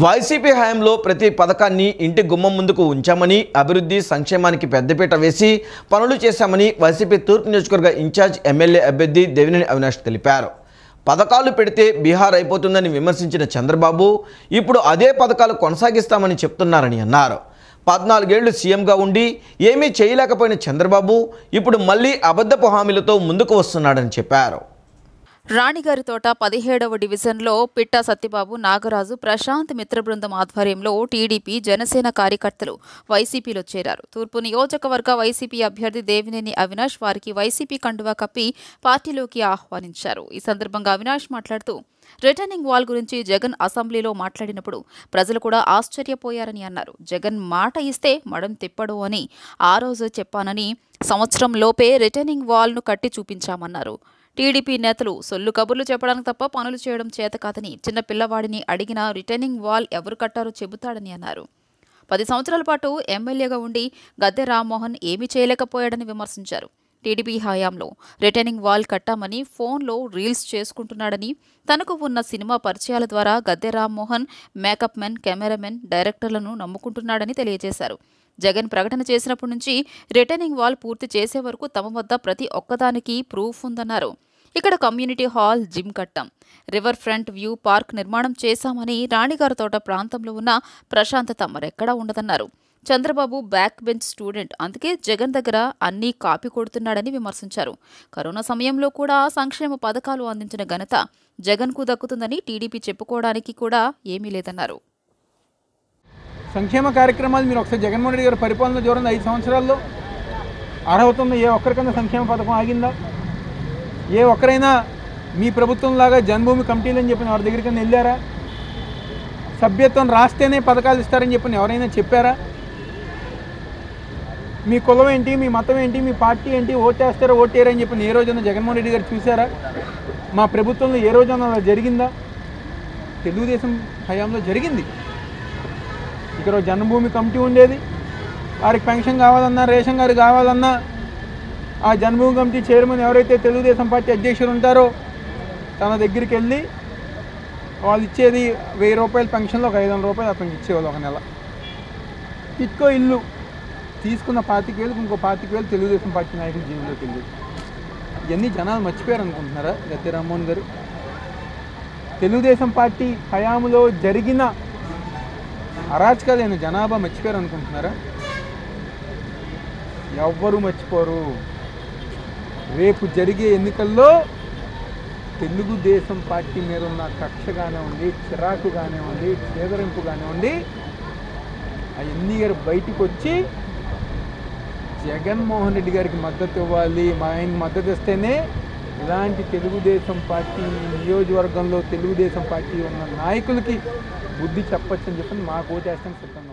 YCP హయాంలో ప్రతి పథకాన్ని ఇంటి గుమ్మం ముందుకు ఉంచామని, అభివృద్ధి సంక్షేమానికి పెద్దపీట వేసి పనులు చేశామని వైసీపీ తూర్పు నియోజకవర్గ ఇన్ఛార్జ్ ఎమ్మెల్యే అభ్యర్థి దేవినేని అవినాష్ తెలిపారు. పథకాలు పెడితే బీహార్ అయిపోతుందని విమర్శించిన చంద్రబాబు ఇప్పుడు అదే పథకాలు కొనసాగిస్తామని చెప్తున్నారని అన్నారు. 14 ఏళ్లు సీఎంగా ఉండి ఏమీ చేయలేకపోయిన చంద్రబాబు ఇప్పుడు మళ్ళీ అబద్ధపు హామీలతో ముందుకు వస్తున్నాడని చెప్పారు. రాణిగారితోట 17వ డివిజన్లో పిట్టా సత్యబాబు, నాగరాజు, ప్రశాంత్ మిత్ర బృందం ఆధ్వర్యంలో టీడీపీ, జనసేన కార్యకర్తలు వైసీపీలో చేరారు. తూర్పు నియోజకవర్గ వైసీపీ అభ్యర్థి దేవినేని అవినాష్ వారికి వైసీపీ కండువా కప్పి పార్టీలోకి ఆహ్వానించారు. ఈ సందర్భంగా అవినాష్ మాట్లాడుతూ రిటర్నింగ్ వాల్ గురించి జగన్ అసెంబ్లీలో మాట్లాడినప్పుడు ప్రజలు కూడా ఆశ్చర్యపోయారని అన్నారు. జగన్ మాట ఇస్తే మడం తిప్పడు అని ఆ రోజు చెప్పానని, సంవత్సరం లోపే రిటర్నింగ్ వాల్ను కట్టి చూపించామన్నారు. టీడీపీ నేతలు సొల్లు కబుర్లు చెప్పడానికి తప్ప పనులు చేయడం చేత కాదని, చిన్న పిల్లవాడిని అడిగిన రిటర్నింగ్ వాల్ ఎవరు కట్టారో చెబుతాడని అన్నారు. 10 సంవత్సరాల పాటు ఎమ్మెల్యేగా ఉండి గద్దె రామ్మోహన్ ఏమీ చేయలేకపోయాడని విమర్శించారు. టీడీపీ హయాంలో రిటర్నింగ్ వాల్ కట్టామని ఫోన్లో రీల్స్ చేసుకుంటున్నాడని, తనకు ఉన్న సినిమా పరిచయాల ద్వారా Gadde Rammohan makeup men, cameraman, డైరెక్టర్లను నమ్ముకుంటున్నాడని తెలియజేశారు. జగన్ ప్రకటన చేసినప్పటి నుంచి రిటర్నింగ్ వాల్ పూర్తి చేసే వరకు తమ వద్ద ప్రతి ఒక్కదానికి ప్రూఫ్ ఉందన్నారు. ఇక్కడ కమ్యూనిటీ హాల్, జిమ్ కట్టాం, రివర్ ఫ్రంట్ వ్యూ పార్క్ నిర్మాణం చేశామని, రాణిగారి తోట ప్రాంతంలో ఉన్న ప్రశాంతత మరెక్కడా ఉండదన్నారు. చంద్రబాబు బ్యాక్ బెంచ్ స్టూడెంట్, అందుకే జగన్ దగ్గర అన్నీ కాపీ కొడుతున్నాడని విమర్శించారు. కరోనా సమయంలో కూడా సంక్షేమ పథకాలు అందించిన ఘనత జగన్కు దక్కుతుందని, టీడీపీ చెప్పుకోవడానికి కూడా ఏమీ లేదన్నారు. సంక్షేమ కార్యక్రమాలు మీరు ఒకసారి జగన్మోహన్ రెడ్డి గారి పరిపాలన చూడండి. 5 సంవత్సరాల్లో అర్హత ఉన్న ఏ ఒక్కరికైనా సంక్షేమ పథకం ఆగిందా? ఏ ఒక్కరైనా మీ ప్రభుత్వంలాగా జన్మభూమి కమిటీలు అని చెప్పిన ఎవరి దగ్గరికైనా వెళ్ళారా? సభ్యత్వం రాస్తేనే పథకాలు ఇస్తారని చెప్పిన ఎవరైనా చెప్పారా? మీ కులం ఏంటి, మీ మతం ఏంటి, మీ పార్టీ ఏంటి, ఓటేస్తారో ఓటేరని చెప్పిన ఏ రోజైనా జగన్మోహన్ రెడ్డి గారు చూసారా? మా ప్రభుత్వంలో ఏ రోజైనా అలా జరిగిందా? తెలుగుదేశం హయాంలో జరిగింది. ఇక్కడ జన్మభూమి కమిటీ ఉండేది. వారికి పెన్షన్ కావాలన్నా, రేషన్ కార్డు కావాలన్నా ఆ జన్మభూమి కమిటీ చైర్మన్ ఎవరైతే తెలుగుదేశం పార్టీ అధ్యక్షులు ఉంటారో తన దగ్గరికి వెళ్ళి వాళ్ళు ఇచ్చేది 1000 రూపాయల పెన్షన్లో ఒక 500 రూపాయలు అతనికి ఇచ్చేవాళ్ళు ఒక నెల. ఇక్కో ఇల్లు తీసుకున్న 25,000 ఇంకో 25,000 తెలుగుదేశం పార్టీ నాయకులు జీవనంలోకి వెళ్ళి. ఇవన్నీ జనాలు మర్చిపోయారు అనుకుంటున్నారా? గద్దె రామ్మోహన్ గారు తెలుగుదేశం పార్టీ హయాంలో జరిగిన అరాచకాలైన జనాభా మర్చిపోయారు అనుకుంటున్నారా? ఎవ్వరూ మర్చిపోరు. రేపు జరిగే ఎన్నికల్లో తెలుగుదేశం పార్టీ మీద ఉన్న కక్ష కానివ్వండి, చిరాకు కానివ్వండి, చేదరింపు కానివ్వండి, అవన్నీ గారు బయటకు వచ్చి జగన్మోహన్ రెడ్డి గారికి మద్దతు ఇవ్వాలి. ఆయన మద్దతు ఇస్తేనే ఇలాంటి తెలుగుదేశం పార్టీ నియోజకవర్గంలో తెలుగుదేశం పార్టీ ఉన్న నాయకులకి బుద్ధి చెప్పచ్చని చెప్పి మాకు ఓటేస్తాను సిద్ధం.